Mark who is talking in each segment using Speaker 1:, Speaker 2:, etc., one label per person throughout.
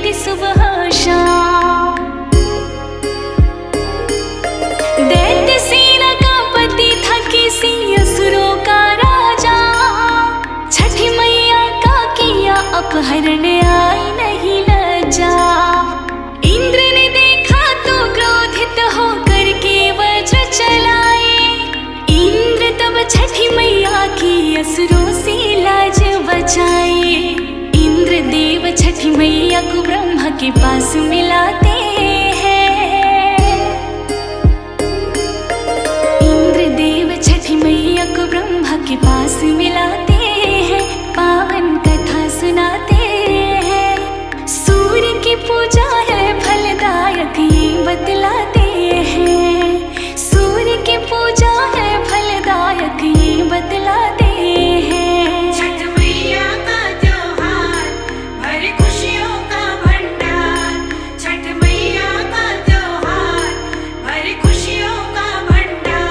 Speaker 1: करती सुबह शाम। दैत्य सेना का पति था किसी असुरों का राजा, छठी मैया का किया अपहरण आई नहीं लज्जा। इंद्र ने देखा तो क्रोधित होकर के वज्र चलाए, इंद्र तब छठी मैया की असुरों से लाज बचाए। इंद्र देव छठी मैया को ब्रह्मा के पास मिलाते हैं, इंद्र देव छठी मैया को ब्रह्मा के पास मिलाते हैं, पावन कथा सुनाते हैं। सूर्य की पूजा है फलदायक ये बतलाते हैं, सूर्य की पूजा है फलदायक ये बतलाते हैं।
Speaker 2: छठ मैया का त्योहार भरे खुशियों का भंडार, छठ मैया का त्योहार भरे खुशियों का भंडार।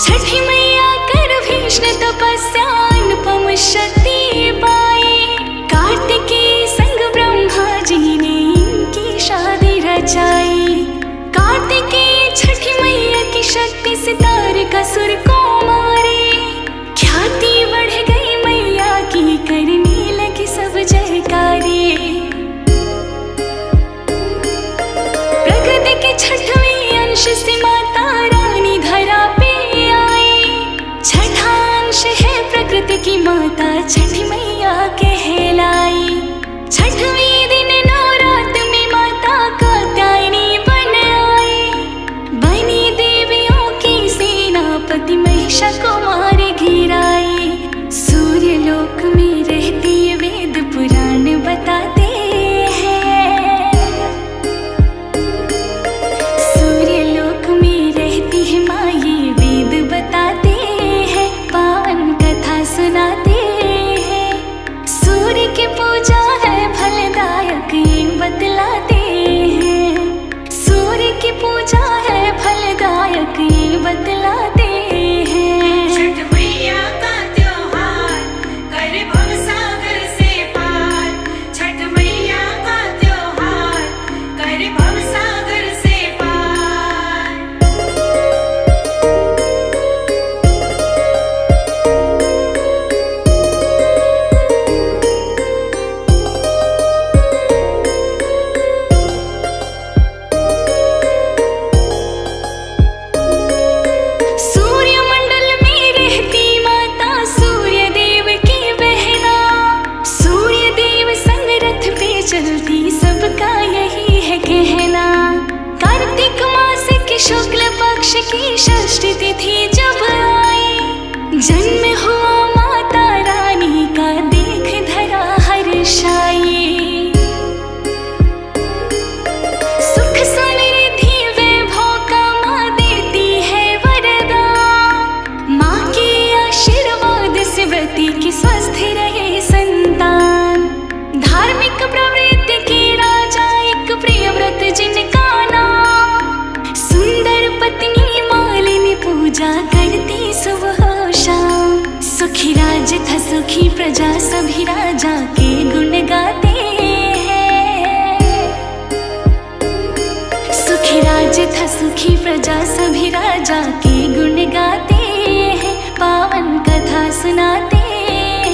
Speaker 1: छठी मैया कर भीष्ण तपस्या अनुपम शक्ति पाई, कार्तिकेय संग ब्रह्मा जी ने इनकी शादी रचाई। कार्तिकेय छठी मैया की शक्ति से तारकासुर को मारे, ख्याति बढ़ गई मैया की करने लगी सब जयकारे। प्रकृति के छठवें अंश से माता रानी धरा पे आई, छठा अंश है प्रकृति की माता छठी मैया कहलाई। छठवें दिन नवरात्र में माता कात्यायनी बन आई, बनी देवियों की सेनापति महिषा को मार गिराई। सूर्य लोक में रहती वेद पुराण बताते हैं, सूर्य लोक में रहती है माँ ये वेद बताते हैं, पावन कथा सुनाते हैं। सूर्य की पूजा है फलदायक ये बतलाते हैं, सूर्य की पूजा है फलदायक ये बतलाते हैं।
Speaker 2: छठ मैया का त्योहार करे भवसागर से पार, छठ मैया का त्योहार करे भवसागर से पार।
Speaker 1: सूर्यमंडल में रहती माता सूर्य देव की बहना, सूर्य देव संग रथ पे चलती सबका यही है कहना। कार्तिक मास के शुक्ल पक्ष की षष्ठी तिथि जब आई, जन्म हुआ माता रानी का देख धरा हर्षाई। सुख समृद्धि वैभव का माँ देती है वरदान, माँ के आशीर्वाद से व्रती की स्वस्थ रहे संतान। धार्मिक प्रवृत्ति के राजा एक प्रिय व्रत जिनका नाम, सुंदर पत्नी मालिनी पूजा करती सुबह शाम। सुखी राज था सुखी प्रजा सभी राजा के गुण गाते हैं, सुखी राज था सुखी प्रजा सभी राजा के गुण गाते हैं, पावन कथा सुनाते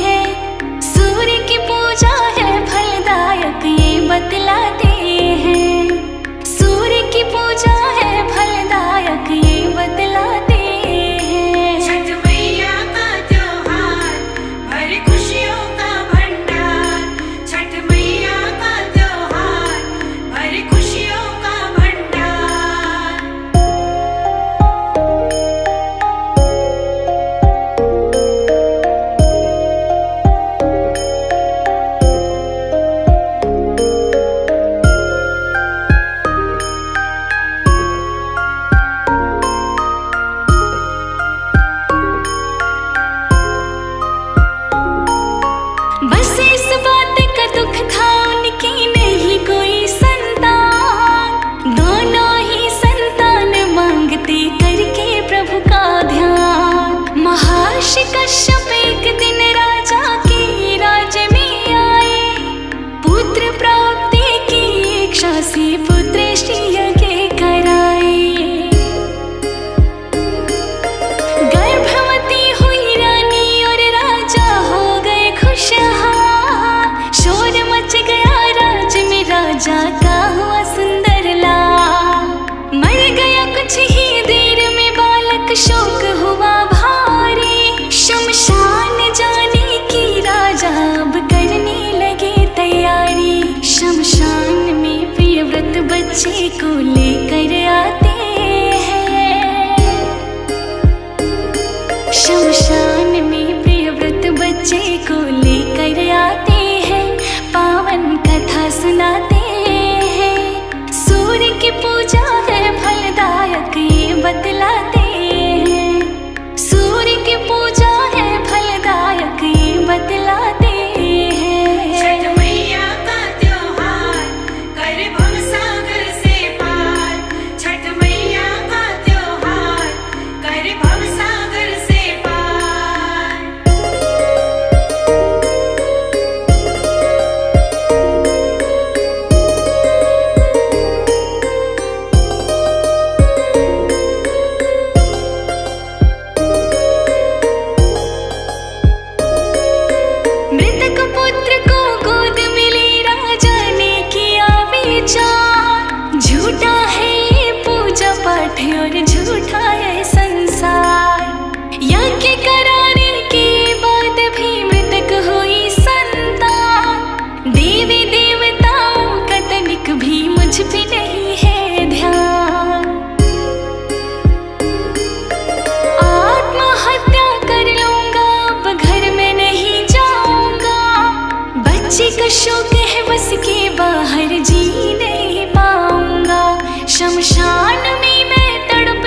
Speaker 1: हैं। सूर्य की पूजा है फलदायक ये बतलाते हैं, सूर्य की पूजा है फलदायक ये बतलाते हैं।
Speaker 2: छठ मैया का त्योहार भरे खुशियों का भंडार, छठ मैया का त्योहार भरे खुशियों का भंडार।
Speaker 1: बच्चे को लेकर आते हैं। शमशान में प्रियव्रत बच्चे को लेकर आते हैं, पावन कथा सुनाते हैं। सूर्य की पूजा है फलदायक ये बतलाते हैं। सूर्य की पूजा है फलदायक ये बतलाते हैं।
Speaker 2: छठ मैया का त्योहार कर भवसागर से पार। छठ मैया का त्योहार कर भवसागर से पार।
Speaker 1: मृतक पुत्र को गोद मिली, राजा ने किया विचार। झूठा है ये पूजा पाठ और झूठा है संसार। यज्ञ कराने के बाद भी मृतक हुई संतान। देवी देवताओं का तनिक भी मुझ पे नहीं है ध्यान। आत्महत्या कर लूंगा, अब घर में नहीं जाऊंगा। बच्चे का शौक है बस के बाहर जी नहीं पाऊंगा। शमशान में मैं तड़प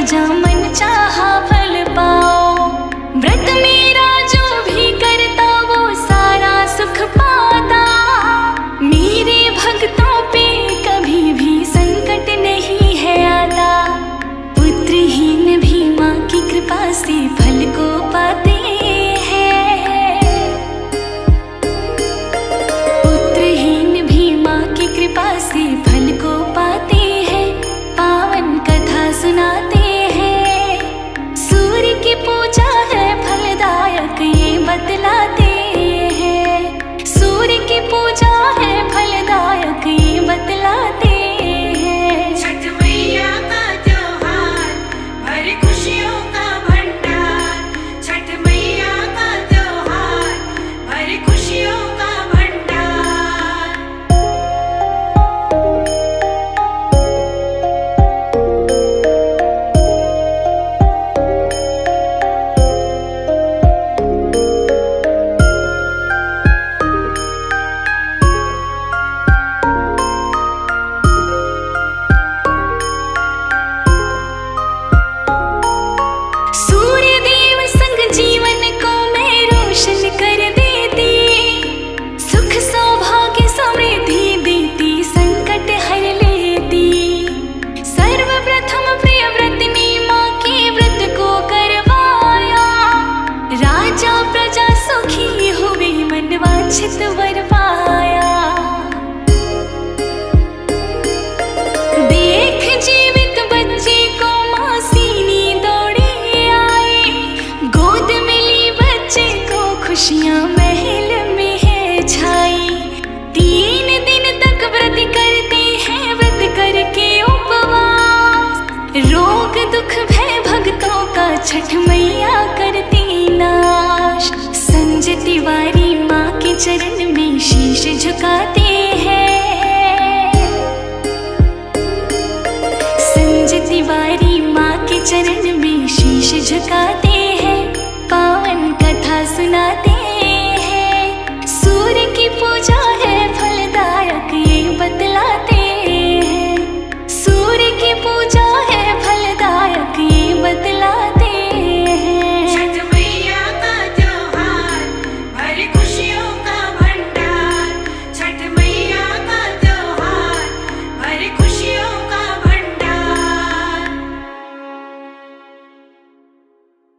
Speaker 1: राजा मन चाहा फल पाओ। व्रत मेरा जो भी करता वो सारा सुख पाता। मेरे भक्तों पे कभी भी संकट नहीं है आता। पुत्रहीन भी माँ की कृपा से फल को पाते हैं। पुत्रहीन भी माँ की कृपा से फल को पाते हैं। पावन कथा सुनाते हैं। सूर्य की पूजा है फलदायक ये बतलाते हैं। सूर्य की पूजा है फलदायक ये बतलाते हैं।
Speaker 2: छठ मैया का त्योहार भरे खुशियों का भंडार। छठ मैया का त्योहार भरे खुशियों का भंडार।
Speaker 1: सूर्य देव संग जीवन को मैं रोशन कर देती। सुख सौभाग्य समृद्धि देती संकट हर लेती। सर्वप्रथम प्रिय व्रतनी माँ के व्रत को करवाया। राजा प्रजा सुखी हुए मन वांछित वर पाया। देख जीवित बच्चे को माँ सीनी दौड़ी आई। गोद मिली बच्चे को खुशियाँ महल में है छाई। 3 दिन तक व्रत करते हैं व्रत करके उपवास। रोग दुख भय भक्तों का छठ मैया करती नाश। संजय तिवारी माँ के चरण में शीश झुकाते हैं। संजय तिवारी माँ के चरण में शीश झुकाते हैं। पावन कथा सुनाते